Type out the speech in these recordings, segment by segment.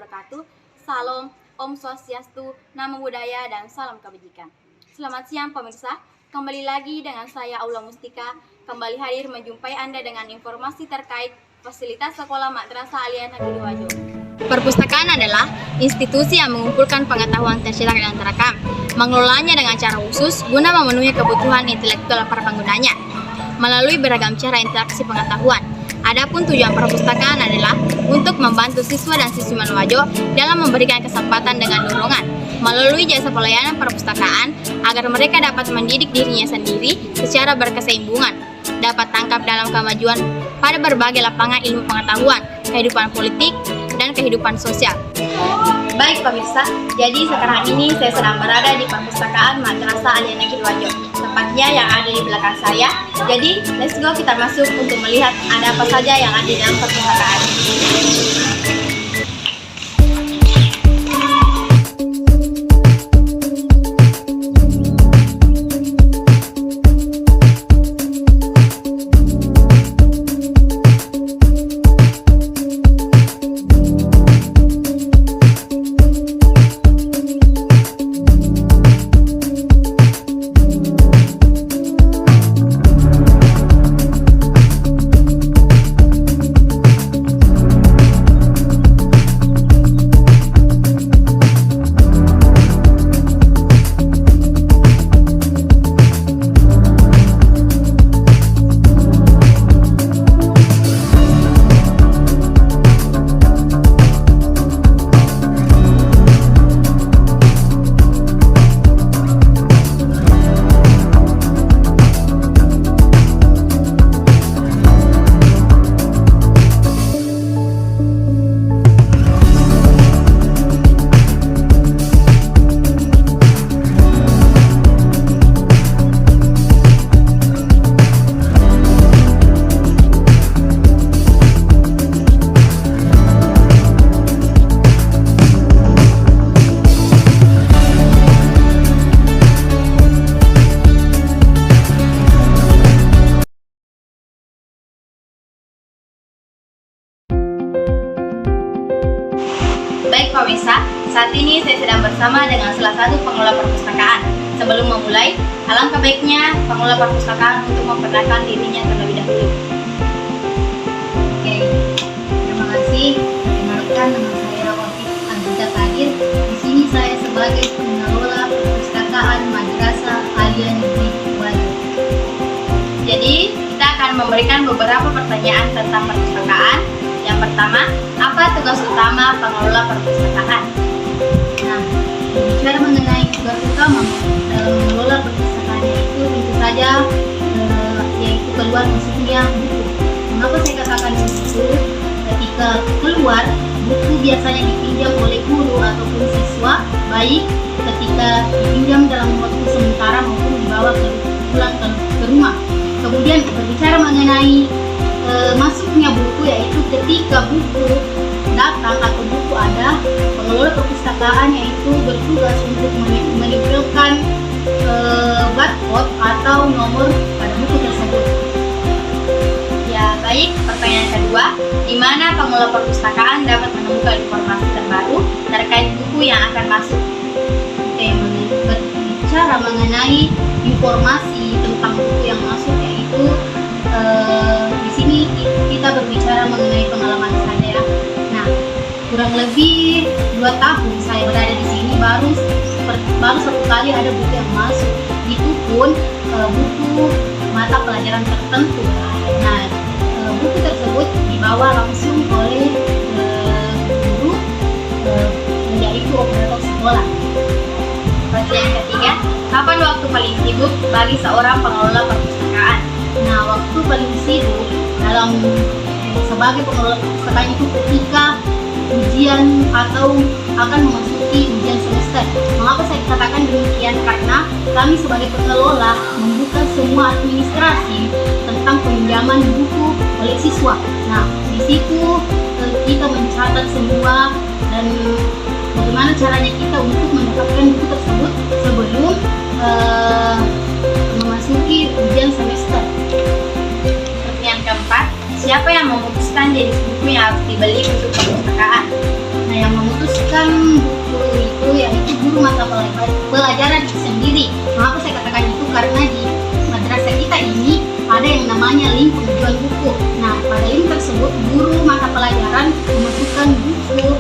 wabarakatuh. Salam, Om Swastiastu, Namo Buddhaya, dan salam kebajikan. Selamat siang pemirsa, kembali lagi dengan saya Aula Mustika, kembali hadir menjumpai Anda dengan informasi terkait fasilitas Sekolah Madrasah Aliyah Negeri Wajo. Perpustakaan adalah institusi yang mengumpulkan pengetahuan tercetak dan terekam, mengelolanya dengan cara khusus guna memenuhi kebutuhan intelektual para penggunanya melalui beragam cara interaksi pengetahuan. Adapun tujuan perpustakaan adalah untuk membantu siswa dan siswi Wajo dalam memberikan kesempatan dengan dorongan melalui jasa pelayanan perpustakaan agar mereka dapat mendidik dirinya sendiri secara berkeseimbangan, dapat tangkap dalam kemajuan pada berbagai lapangan ilmu pengetahuan, kehidupan politik, dan kehidupan sosial. Baik pemirsa, jadi sekarang ini saya sedang berada di perpustakaan Madrasah Aliyah Negeri Wajo, tempatnya yang ada di belakang saya. Jadi, let's go kita masuk untuk melihat ada apa saja yang ada di dalam perpustakaan. Baik pemirsa, saat ini saya sedang bersama dengan salah satu pengelola perpustakaan. Sebelum memulai, alangkah baiknya pengelola perpustakaan untuk memperkenalkan dirinya terlebih dahulu. Oke, terima kasih. Perkenalkan, nama saya Wafid Aziza Kadir. Di sini saya sebagai pengelola perpustakaan Madrasah Aliyah Negeri Wajo. Jadi, kita akan memberikan beberapa pertanyaan tentang perpustakaan. Yang pertama, apa tugas utama pengelola perpustakaan? Nah, bicara mengenai tugas utama dalam mengelola perpustakaan itu tentu saja yaitu keluar masuknya buku. Mengapa saya katakan begitu? Ketika keluar, buku biasanya dipinjam oleh guru ataupun siswa, baik ketika dipinjam dalam waktu sementara maupun dibawa pulang ke rumah. Kemudian berbicara mengenai masuknya buku, yaitu ketika buku datang atau buku ada, pengelola perpustakaan yaitu bertugas untuk menempelkan barcode atau nomor pada buku tersebut. Ya, baik. Pertanyaan kedua, di mana pengelola perpustakaan dapat menemukan informasi terbaru terkait buku yang akan masuk? Oke, berbicara mengenai informasi tentang buku yang masuk, yaitu di sini kita berbicara mengenai pengalaman saya. Nah, kurang lebih 2 tahun saya berada di sini, baru satu kali ada buku yang masuk. Itu pun buku mata pelajaran tertentu. Nah, buku tersebut dibawa langsung oleh guru, yaitu operator sekolah. Pertanyaan ketiga, kapan waktu paling sibuk bagi seorang pengelola perpustakaan? Nah, waktu paling sibuk dalam sebagai pengelola perpustakaan itu ketika ujian atau akan memasuki ujian semester. Mengapa saya katakan demikian? Karena kami sebagai pengelola membuka semua administrasi tentang pinjaman buku oleh siswa. Nah, di situ kita mencatat semua dan bagaimana caranya kita untuk mendapatkan buku tersebut sebelum memasuki ujian semester. Pertanyaan keempat, siapa yang memutuskan jenis buku yang harus dibeli untuk perpustakaan? Nah, yang memutuskan mengkhususkan buku itu yaitu guru mata pelajaran itu sendiri. Mengapa saya katakan itu? Karena di madrasah kita ini ada yang namanya link penjual buku. Nah, pada link tersebut guru mata pelajaran memasukkan buku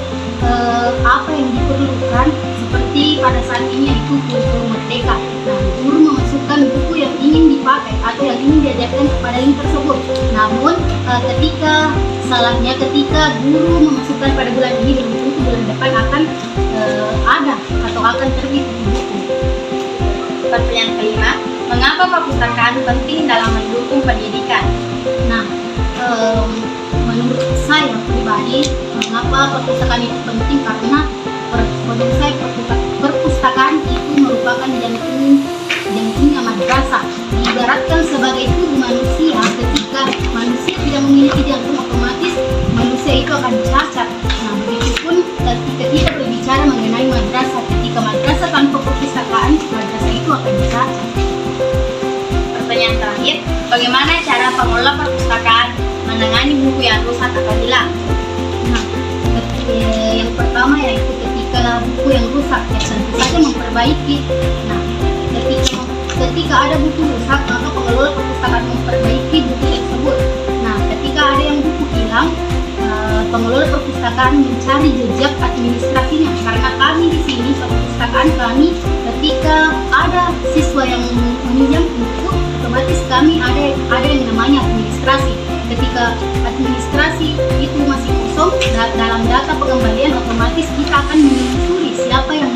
apa yang diperlukan, seperti pada saat ini yaitu kurikulum merdeka. Nah, guru memasukkan buku yang ingin dipakai atau yang ingin diajarkan kepada link tersebut. Namun ketika guru memasukkan pada bulan ini, belum tentu bulan depan akan ada atau akan terbit buku. Pertanyaan kelima, mengapa perpustakaan penting dalam mendukung pendidikan? Nah, menurut saya pribadi, mengapa perpustakaan itu penting? Karena menurut saya perpustakaan itu merupakan jantungnya madrasah. Diibaratkan sebagai tubuh manusia, ketika manusia tidak memiliki jantung, otomatis manusia itu akan cacat. Nah, begitupun ketika kita berbicara mengenai madrasah, ketika madrasah tanpa perpustakaan, madrasah itu akan cacat. Pertanyaan terakhir, bagaimana cara pengelola perpustakaan menangani buku yang rusak atau hilang? Nah, yang pertama yaitu ketika buku yang rusak, ya tentu saja memperbaiki. Nah, ketika ada buku rusak, maka pengelola perpustakaan memperbaiki buku tersebut. Nah, ketika ada yang buku hilang, pengelola perpustakaan mencari jejak administrasinya. Karena kami di sini perpustakaan kami, ketika ada siswa yang meminjam buku, otomatis kami ada yang namanya administrasi. Ketika administrasi itu masih kosong, dalam data pengembalian otomatis kita akan menelusuri siapa yang